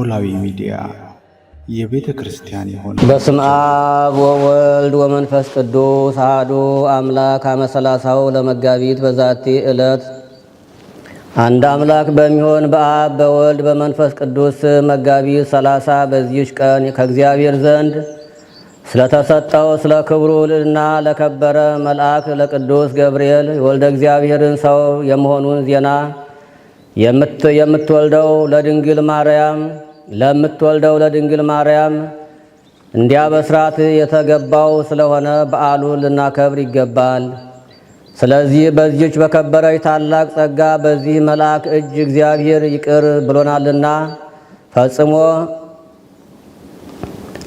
ኖላዊ ሚዲያ የቤተ ክርስቲያን የሆነ በስመ አብ ወወልድ ወመንፈስ ቅዱስ አሐዱ አምላክ አመ ሰላሳው ለመጋቢት በዛቲ ዕለት አንድ አምላክ በሚሆን በአብ በወልድ በመንፈስ ቅዱስ መጋቢት 30 በዚህች ቀን ከእግዚአብሔር ዘንድ ስለተሰጠው ስለ ክብሩ ልዕልና ለከበረ መልአክ ለቅዱስ ገብርኤል የወልደ እግዚአብሔርን ሰው የመሆኑን ዜና ለምትወልደው ለድንግል ማርያም እንዲያበስራት የተገባው ስለሆነ በዓሉን ልናከብር ይገባል። ስለዚህ በዚህች በከበረች ታላቅ ጸጋ በዚህ መልአክ እጅ እግዚአብሔር ይቅር ብሎናልና ፈጽሞ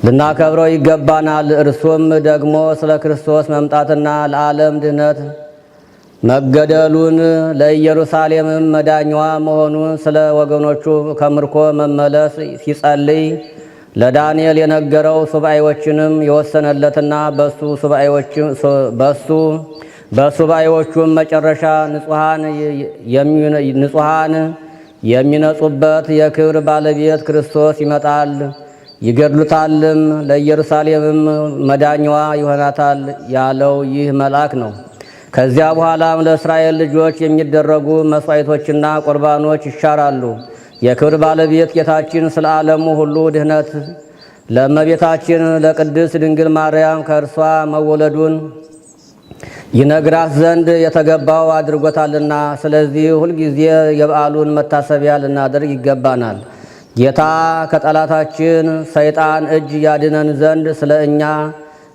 ልናከብረው ይገባናል። እርሱም ደግሞ ስለ ክርስቶስ መምጣትና ለዓለም ድኅነት መገደሉን ለኢየሩሳሌምም መዳኛዋ መሆኑን ስለ ወገኖቹ ከምርኮ መመለስ ሲጸልይ ለዳንኤል የነገረው ሱባኤዎችንም የወሰነለትና በሱባኤዎቹም መጨረሻ ንጹሐን የሚነጹበት የክብር ባለቤት ክርስቶስ ይመጣል፣ ይገድሉታልም፣ ለኢየሩሳሌምም መዳኛዋ ይሆናታል ያለው ይህ መልአክ ነው። ከዚያ በኋላም ለእስራኤል ልጆች የሚደረጉ መስዋዕቶችና ቁርባኖች ይሻራሉ። የክብር ባለቤት ጌታችን ስለ ዓለሙ ሁሉ ድኅነት ለእመቤታችን ለቅድስት ድንግል ማርያም ከእርሷ መወለዱን ይነግራት ዘንድ የተገባው አድርጎታልና ስለዚህ ሁልጊዜ የበዓሉን መታሰቢያ ልናደርግ ይገባናል። ጌታ ከጠላታችን ሰይጣን እጅ ያድነን ዘንድ ስለ እኛ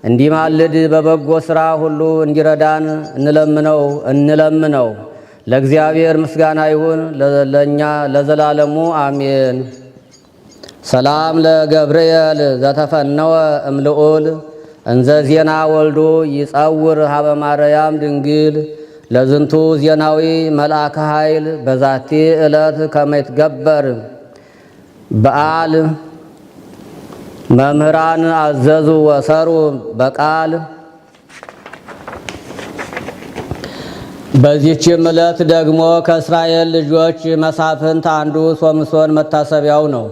እንዲማልድ በበጎ ሥራ ሁሉ እንዲረዳን እንለምነው። ለእግዚአብሔር ምስጋና ይሁን ለእኛ ለዘላለሙ አሜን። ሰላም ለገብርኤል ዘተፈነወ እምልዑል እንዘ ዜና ወልዱ ይጸውር ሀበ ማርያም ድንግል ለዝንቱ ዜናዊ መልአከ ኃይል በዛቲ ዕለት ከመ ይትገበር በዓል መምህራን አዘዙ ወሰሩ በቃል። በዚህችም ዕለት ደግሞ ከእስራኤል ልጆች መሳፍንት አንዱ ሶምሶን መታሰቢያው ነው።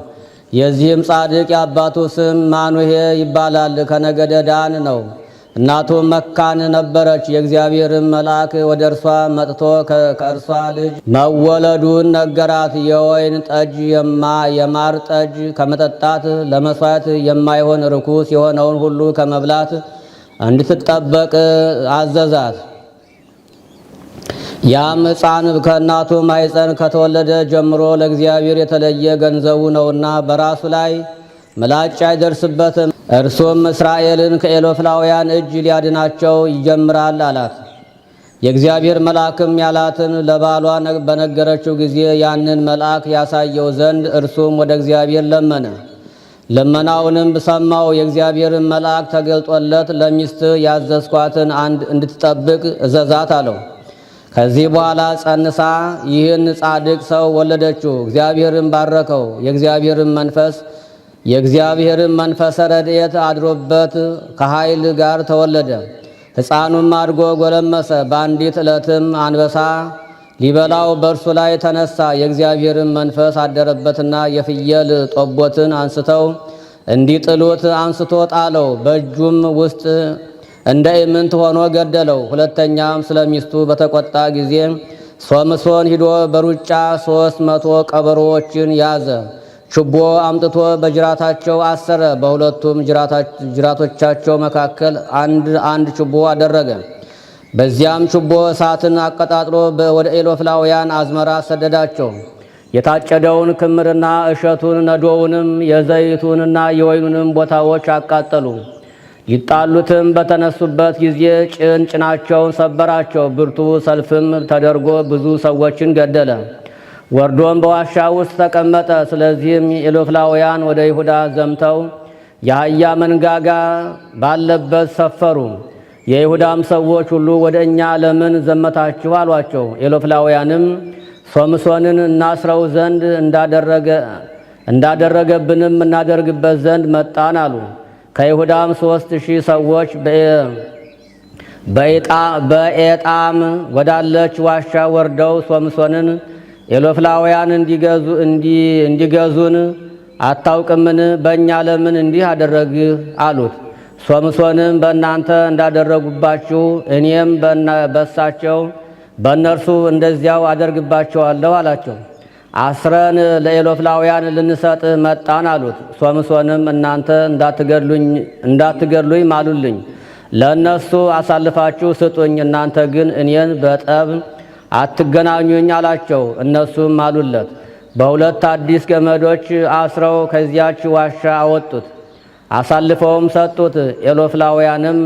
የዚህም ጻድቅ የአባቱ ስም ማኑሄ ይባላል። ከነገደ ዳን ነው። እናቱም መካን ነበረች። የእግዚአብሔርን መልአክ ወደ እርሷ መጥቶ ከእርሷ ልጅ መወለዱን ነገራት። የወይን ጠጅ የማር ጠጅ ከመጠጣት ለመሥዋዕት የማይሆን ርኩስ የሆነውን ሁሉ ከመብላት እንድትጠበቅ አዘዛት። ያም ሕፃን ከእናቱ ማኅፀን ከተወለደ ጀምሮ ለእግዚአብሔር የተለየ ገንዘቡ ነውና በራሱ ላይ ምላጭ አይደርስበትም። እርሱም እስራኤልን ከኤሎፍላውያን እጅ ሊያድናቸው ይጀምራል አላት። የእግዚአብሔር መልአክም ያላትን ለባሏ በነገረችው ጊዜ ያንን መልአክ ያሳየው ዘንድ እርሱም ወደ እግዚአብሔር ለመነ። ልመናውንም ሰማው። የእግዚአብሔርን መልአክ ተገልጦለት ለሚስት ያዘዝኳትን እንድትጠብቅ እዘዛት አለው። ከዚህ በኋላ ጸንሳ ይህን ጻድቅ ሰው ወለደችው። እግዚአብሔርን ባረከው። የእግዚአብሔርን መንፈሰ ረድኤት አድሮበት ከኃይል ጋር ተወለደ። ሕፃኑም አድጎ ጎለመሰ። በአንዲት ዕለትም አንበሳ ሊበላው በእርሱ ላይ ተነሳ። የእግዚአብሔርን መንፈስ አደረበትና የፍየል ጠቦትን አንስተው እንዲጥሉት አንስቶ ጣለው። በእጁም ውስጥ እንደ ኢምንት ሆኖ ገደለው። ሁለተኛም ስለሚስቱ በተቆጣ ጊዜ ሶምሶን ሂዶ በሩጫ 300 ቀበሮዎችን ያዘ። ችቦ አምጥቶ በጅራታቸው አሰረ። በሁለቱም ጅራቶቻቸው መካከል አንድ ችቦ አደረገ። በዚያም ችቦ እሳትን አቀጣጥሎ ወደ ኤሎፍላውያን አዝመራ ሰደዳቸው። የታጨደውን ክምርና እሸቱን፣ ነዶውንም፣ የዘይቱንና የወይኑንም ቦታዎች አቃጠሉ። ሊጣሉትም በተነሱበት ጊዜ ጭናቸውን ሰበራቸው። ብርቱ ሰልፍም ተደርጎ ብዙ ሰዎችን ገደለ። ወርዶም በዋሻ ውስጥ ተቀመጠ። ስለዚህም ኤሎፍላውያን ወደ ይሁዳ ዘምተው የአህያ መንጋጋ ባለበት ሰፈሩ። የይሁዳም ሰዎች ሁሉ ወደ እኛ ለምን ዘመታችሁ አሏቸው። ኤሎፍላውያንም ሶምሶንን እናስረው ዘንድ እንዳደረገብንም እናደርግበት ዘንድ መጣን አሉ። ከይሁዳም 3000 ሰዎች በኤጣም ወዳለች ዋሻ ወርደው ሶምሶንን ኤሎፍላውያን እንዲገዙን አታውቅምን? በእኛ ለምን እንዲህ አደረግህ አሉት። ሶምሶንም በእናንተ እንዳደረጉባችሁ እኔም በእነርሱ እንደዚያው አደርግባቸዋለሁ አላቸው። አስረን ለኢሎፍላውያን ልንሰጥህ መጣን አሉት። ሶምሶንም እናንተ እንዳትገድሉኝ ማሉልኝ፣ ለእነሱ አሳልፋችሁ ስጡኝ፣ እናንተ ግን እኔን በጠብ አትገናኙኝ አላቸው። እነሱም ማሉለት። በሁለት አዲስ ገመዶች አስረው ከዚያች ዋሻ አወጡት፣ አሳልፈውም ሰጡት። ኢሎፍላውያንም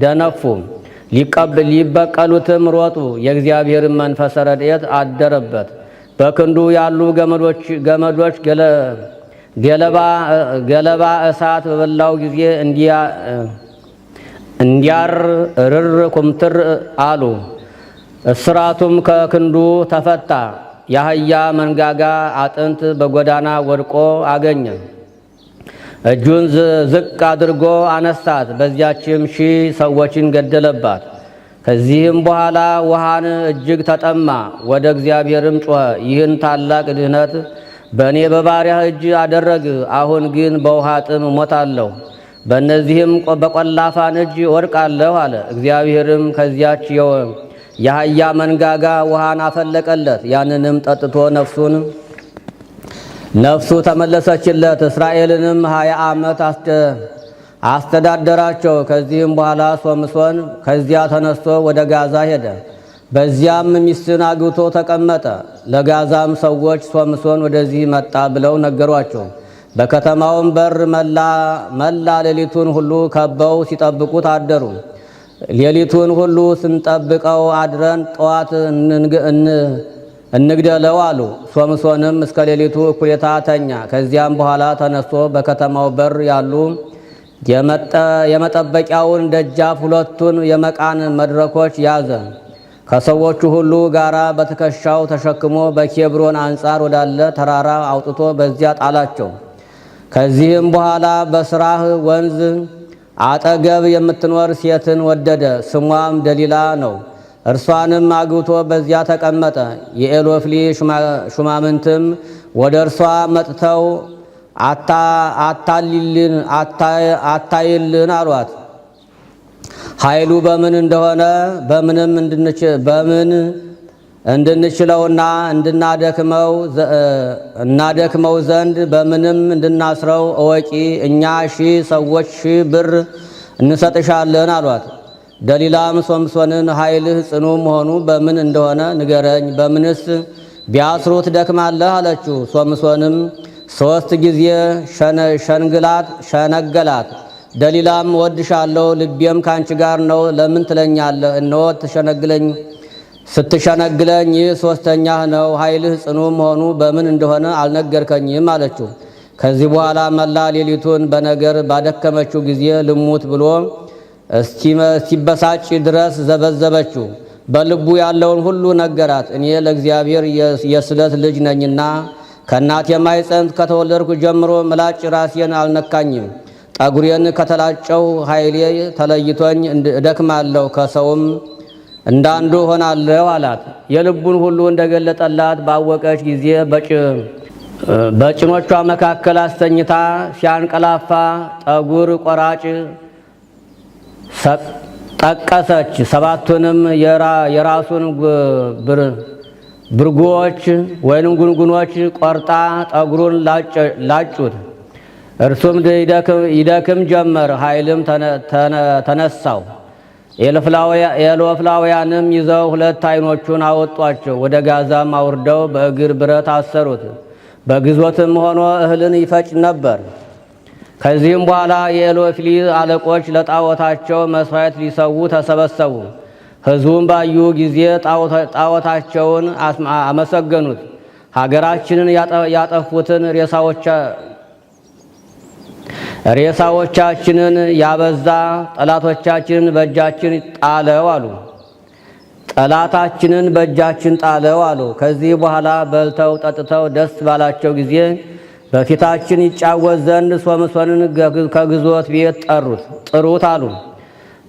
ደነፉ፣ ሊበቀሉትም ሮጡ። የእግዚአብሔርን መንፈስ ረድኤት አደረበት። በክንዱ ያሉ ገመዶች ገለባ እሳት በበላው ጊዜ እንዲያር ርር ኩምትር አሉ። እስራቱም ከክንዱ ተፈታ። የአህያ መንጋጋ አጥንት በጎዳና ወድቆ አገኘ። እጁን ዝቅ አድርጎ አነሳት፣ በዚያችም 1000 ሰዎችን ገደለባት። ከዚህም በኋላ ውሃን እጅግ ተጠማ፣ ወደ እግዚአብሔርም ጮኸ። ይህን ታላቅ ድህነት በእኔ በባሪያህ እጅ አደረግ፣ አሁን ግን በውሃ ጥም እሞታለሁ፣ በእነዚህም በቈላፋን እጅ ወድቃለሁ አለ። እግዚአብሔርም ከዚያች የአህያ መንጋጋ ውሃን አፈለቀለት። ያንንም ጠጥቶ ነፍሱ ተመለሰችለት። እስራኤልንም 20 ዓመት አስተዳደራቸው። ከዚህም በኋላ ሶምሶን ከዚያ ተነስቶ ወደ ጋዛ ሄደ። በዚያም ሚስትን አግብቶ ተቀመጠ። ለጋዛም ሰዎች ሶምሶን ወደዚህ መጣ ብለው ነገሯቸው። በከተማውም በር መላ ሌሊቱን ሁሉ ከበው ሲጠብቁት አደሩ። ሌሊቱን ሁሉ ስንጠብቀው አድረን ጠዋት እንግደለው አሉ። ሶምሶንም እስከ ሌሊቱ እኩሌታ ተኛ። ከዚያም በኋላ ተነስቶ በከተማው በር ያሉ የመጠበቂያውን ደጃፍ 2ቱን የመቃን መድረኮች ያዘ። ከሰዎቹ ሁሉ ጋራ በትከሻው ተሸክሞ በኬብሮን አንጻር ወዳለ ተራራ አውጥቶ በዚያ ጣላቸው። ከዚህም በኋላ በስራህ ወንዝ አጠገብ የምትኖር ሴትን ወደደ፣ ስሟም ደሊላ ነው። እርሷንም አግብቶ በዚያ ተቀመጠ። የኢሎፍሊ ሹማምንትም ወደ እርሷ መጥተው አታይልን አሏት። ኃይሉ በምን እንደሆነ በምን እንድንችለውና እናደክመው ዘንድ በምንም እንድናስረው እወቂ፣ እኛ 1000 ሰዎች 1000 ብር እንሰጥሻለን አሏት። ደሊላም ሶምሶንን ኃይልህ ጽኑ መሆኑ በምን እንደሆነ ንገረኝ፣ በምንስ ቢያስሩት ደክማለህ አለችው። ሶምሶንም 3 ጊዜ ሸነገላት። ደሊላም ወድሻለሁ፣ ልቤም ካንቺ ጋር ነው፣ ለምን ትለኛለህ? እነሆ ስትሸነግለኝ ይህ 3ኛህ ነው። ኃይልህ ጽኑ መሆኑ በምን እንደሆነ አልነገርከኝም አለችው። ከዚህ በኋላ መላ ሌሊቱን በነገር ባደከመችው ጊዜ ልሙት ብሎ እስቲበሳጭ ድረስ ዘበዘበችው። በልቡ ያለውን ሁሉ ነገራት። እኔ ለእግዚአብሔር የስለት ልጅ ነኝና ከእናቴ ማኅፀን ከተወለድኩ ጀምሮ ምላጭ ራሴን አልነካኝም። ጠጉሬን ከተላጨው ኃይሌ ተለይቶኝ እደክማለሁ፣ ከሰውም እንዳንዱ ሆናለሁ አላት። የልቡን ሁሉ እንደገለጠላት ባወቀች ጊዜ በጭኖቿ መካከል አስተኝታ ሲያንቀላፋ ጠጉር ቆራጭ ጠቀሰች። 7ቱንም የራሱን ብርጉዎች ወይንም ጉንጉኖች ቆርጣ ጠጉሩን ላጩት። እርሱም ይደክም ጀመር፣ ኃይልም ተነሳው። ኢሎፍላውያንም ይዘው 2 ዓይኖቹን አወጧቸው፣ ወደ ጋዛም አውርደው በእግር ብረት አሰሩት። በግዞትም ሆኖ እህልን ይፈጭ ነበር። ከዚህም በኋላ የኢሎፍሊ አለቆች ለጣዖታቸው መሥዋዕት ሊሰዉ ተሰበሰቡ። ሕዝቡም ባዩ ጊዜ ጣዖታቸውን አመሰገኑት። ሀገራችንን ያጠፉትን ሬሳዎቻችንን ያበዛ ጠላቶቻችንን በእጃችን ጣለው አሉ። ጠላታችንን በእጃችን ጣለው አሉ። ከዚህ በኋላ በልተው ጠጥተው ደስ ባላቸው ጊዜ በፊታችን ይጫወት ዘንድ ሶምሶንን ከግዞት ቤት ጥሩት አሉ።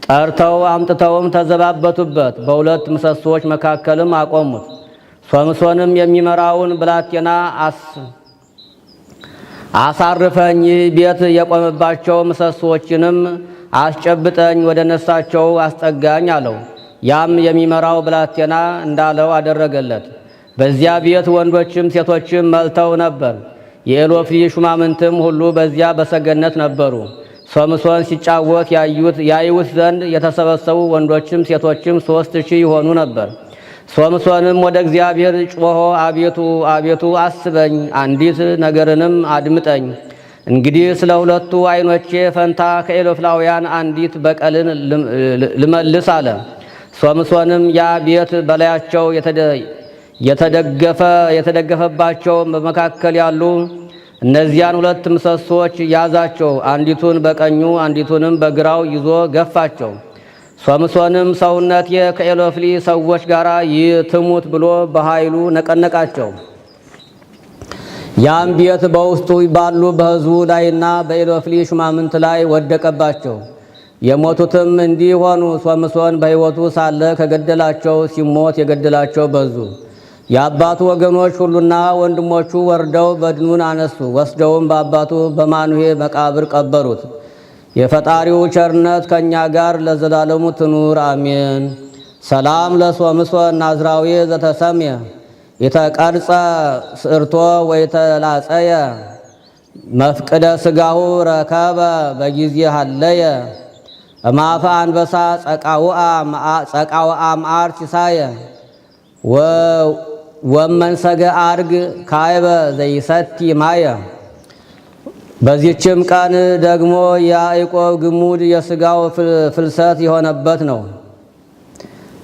ጠርተው አምጥተውም ተዘባበቱበት፣ በ2 ምሰሶች መካከልም አቆሙት። ሶምሶንም የሚመራውን ብላቴና አሳርፈኝ፣ ቤት የቆመባቸው ምሰሶችንም አስጨብጠኝ፣ ወደ ነሳቸው አስጠጋኝ አለው። ያም የሚመራው ብላቴና እንዳለው አደረገለት። በዚያ ቤት ወንዶችም ሴቶችም መልተው ነበር። የኤሎፍሊ ሹማምንትም ሁሉ በዚያ በሰገነት ነበሩ። ሶምሶን ሲጫወት ያዩት ዘንድ የተሰበሰቡ ወንዶችም ሴቶችም 3000 ይሆኑ ነበር። ሶምሶንም ወደ እግዚአብሔር ጮኾ አቤቱ አቤቱ አስበኝ፣ አንዲት ነገርንም አድምጠኝ። እንግዲህ ስለ ሁለቱ ዓይኖቼ ፈንታ ከኤሎፍላውያን አንዲት በቀልን ልመልስ አለ። ሶምሶንም ያ ቤት በላያቸው የተደገፈባቸው በመካከል ያሉ እነዚያን 2 ምሰሶች ያዛቸው። አንዲቱን በቀኙ አንዲቱንም በግራው ይዞ ገፋቸው። ሶምሶንም ሰውነቴ ከኤሎፍሊ ሰዎች ጋር ይትሙት ብሎ በኃይሉ ነቀነቃቸው። ያም ቤት በውስጡ ባሉ በሕዝቡ ላይና በኤሎፍሊ ሹማምንት ላይ ወደቀባቸው። የሞቱትም እንዲህ ሆኑ። ሶምሶን በሕይወቱ ሳለ ከገደላቸው ሲሞት የገደላቸው በዙ። የአባቱ ወገኖች ሁሉና ወንድሞቹ ወርደው በድኑን አነሱ፣ ወስደውም በአባቱ በማኑሄ መቃብር ቀበሩት። የፈጣሪው ቸርነት ከእኛ ጋር ለዘላለሙ ትኑር አሜን። ሰላም ለሶምሶን ናዝራዊ ዘተሰምየ የተቀርጸ ስርቶ ወይተላጸየ መፍቅደ ስጋሁ ረከበ በጊዜ ሃለየ እማፈ አንበሳ ጸቃውአ መዓር ሲሳየ ወመንሰገ አርግ ካይበ ዘይሰቲ ማየ። በዚህችም ቀን ደግሞ የያዕቆብ ግሙድ የሥጋው ፍልሰት የሆነበት ነው።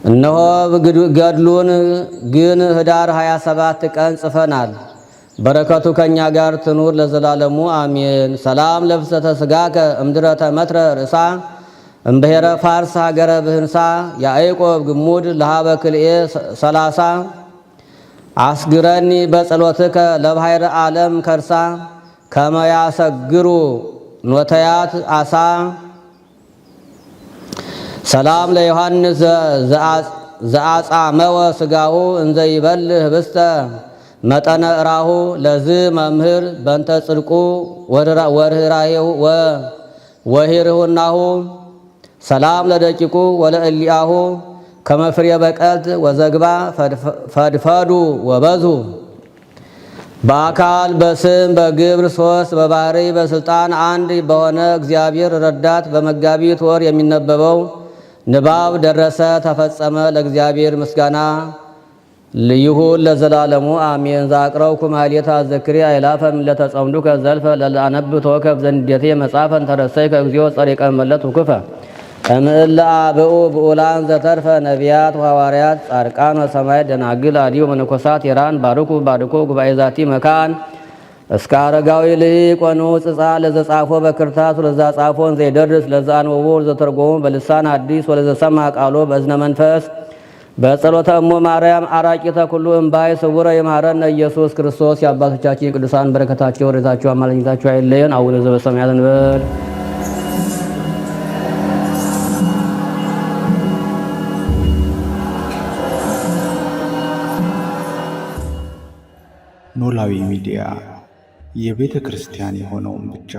እነሆ ገድሉን ግን ኅዳር 27 ቀን ጽፈናል። በረከቱ ከእኛ ጋር ትኑር ለዘላለሙ አሜን። ሰላም ለፍሰተ ሥጋከ እምድረ ተመትረ ርእሳ እምብሔረ ፋርስ ሀገረ ብህንሳ ያዕቆብ ግሙድ ለሃበ ክልኤ 30 አስግረኒ በጸሎትከ ለባሕረ ዓለም ከርሳ ከመያሰግሩ ኖተያት አሳ። ሰላም ለዮሐንስ ዘአጻመወ ሥጋሁ እንዘ ይበልዕ ህብስተ መጠነ እራሁ ለዝ መምህር በንተ ጽድቁ ወሂርሁናሁ። ሰላም ለደቂቁ ወለእሊአሁ ከመፍሬ በቀልት ወዘግባ ፈድፈዱ ወበዙ። በአካል በስም በግብር 3 በባህሪ በስልጣን አንድ በሆነ እግዚአብሔር ረዳት በመጋቢት ወር የሚነበበው ንባብ ደረሰ ተፈጸመ። ለእግዚአብሔር ምስጋና ይሁን ለዘላለሙ አሜን። ዛቅረብኩ ማሕሌተ አዘክሪ አእላፈ እምዕለተ ጸምዱከ ዘልፈ ለለአነብብ ተወከፍ ዘንዴቴ መጽሐፈን ተረሰይከ እግዚኦ ጸሪቀ መለት ውክፈ እምእለ አብኡ ብኡላን ዘተርፈ ነቢያት ወሐዋርያት ጻድቃን ወሰማዕት ደናግል አዲው መነኮሳት የራን ባርኩ ባርኮ ጉባኤ ዛቲ መካን እስከ አረጋዊ ልሂቅ ወንዑስ ሕፃን ለዘጻፎ በክርታስ ወለዛ ጻፎን ዘይደርስ ለዛ አንብቦ ዘተርጎሙ በልሳን አዲስ ወለዘሰማ ቃሎ በእዝነ መንፈስ በጸሎተ እሞ ማርያም አራቂተ ኩሉ እምባይ ስውረ የማረነ ኢየሱስ ክርስቶስ። የአባቶቻችን ቅዱሳን በረከታቸው ረድኤታቸው አማላጅነታቸው አይለየን። አቡነ ዘበሰማያት እንበል። ኖላዊ ሚዲያ የቤተ ክርስቲያን የሆነውን ብቻ